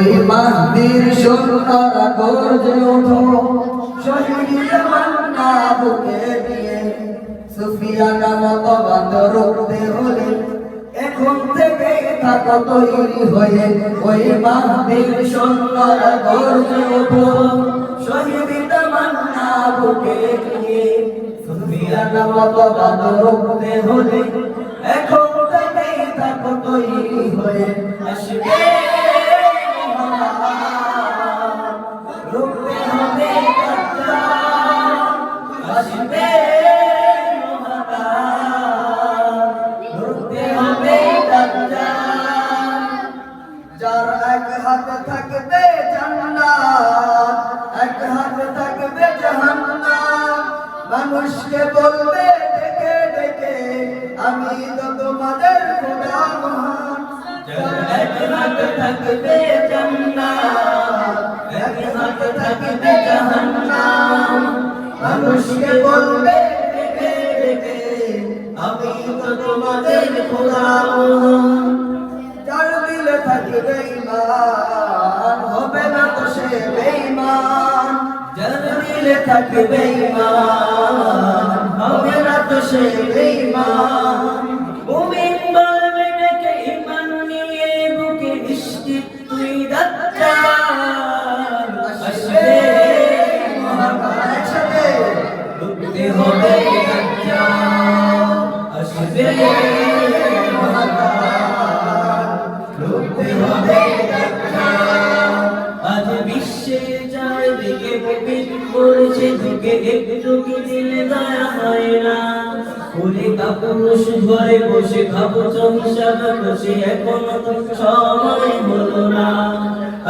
ওই মাহদির সন্তারা গর্জে ওঠো শহীদ তামান্না বুকে নিয়ে সুফিয়ানা মতবাদ রুখতে হলে এখন থেকে থাকো তৈরি হয়ে ওই মাহদির সন্তারা গর্জে ওঠো শহীদ তামান্না বুকে নিয়ে সুফিয়ানা মতবাদ রুখতে হলে এখন থেকে থাকো তৈরি হয়ে আসবে রুখতে হবে আসবে রুখতে হবে যার এক হাতে থাকবে জান্নাত এক হাতে থাকবে জাহান্নাম মানুষকে বলবে ডেকে ডেকে আমি তো তোমাদের খোদা মহান যার এক হাতে থাকবে জান্নাত এক হাতে থাকবে জাহান্নাম মানুষকে বলবে ডেকে ডেকে আমি তো তোমাদের খোদা মহান যার দিলে থাকবে ঈমান হবে না তো সে বেঈমান যার দিলে থাকবে ঈমান হবে না তো সে বেঈমান মুমিন বলবে ডেকে ঈমান নিয়ে বুকে নিশ্চিত তুই দাজ্জাল আসবে মহাকাল আসবে রুখতে হবে দাজ্জাল আসবে মহাকাল রুখতে হবে দাজ্জাল আজ বিশ্বের চারিদিকে মুমিন পড়ছে ঢুকে একটু কি দিলে দয়া হয় না ওরে কাপুরুষ ঘরে বসে খাবো চমসাদ বসে এখনো তো সময় হলো না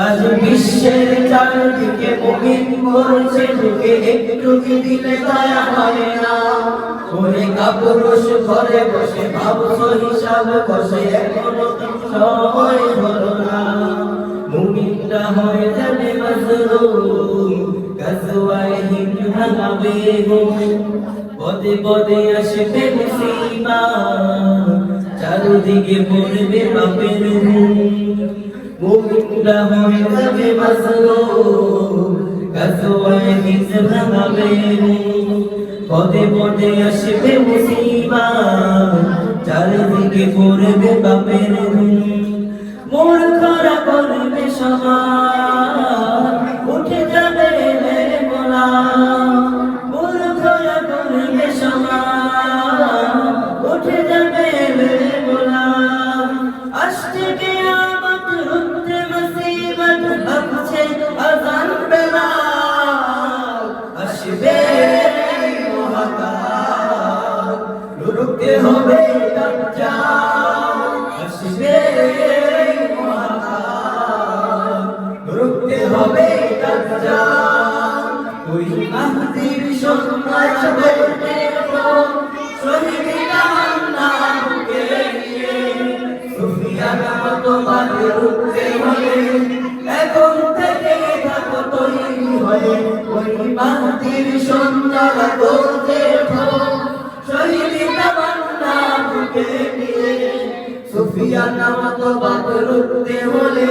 আজ বিশ্বের চারিদিকে মুমিন পড়ছে ঢুকে একটু কি দিলে দয়া হয় না ওরে কাপুরুষ ঘরে বসে ভাবছো হিসাব বসে এখনো তো সময় হলো না মুমিনরা হয়ে যাবে মাজরুর গাজওয়ায়ে হিন্দ ভাঙাবে পদে পদে আসবে মুসিবত চারিদিকে পড়বে পাপের মুমিনরা হয়ে যাবে মাজরুর গাজওয়ায়ে হিন্দ ভাঙাবে পদে পদে আসবে মুসিবত চারিদিকে পড়বে পাপের মূর্খরা করবে সমান উঠে যাবে মোলা মূর্খরা করবে সমান উঠে যাবে মোলা আসছে কিয়ামত রুখতে মুসিবত ভাবছে আযান বেলাল আসবে মহাকাল রুখতে হবে দাজ্জাল আসবে রুখতে হবে দাজ্জাল ওই মাহদির সন্তান বলতে শহীদ তামান্না বুকে নিয়ে সুফিয়ানা মতবাদ রুখতে হবে এখন থেকে থাকো তৈরি হয়ে ওই মাহদির সন্তান বলতে শহীদ তামান্না বুকে নিয়ে সুফিয়ানা মতবাদ রুখতে হলে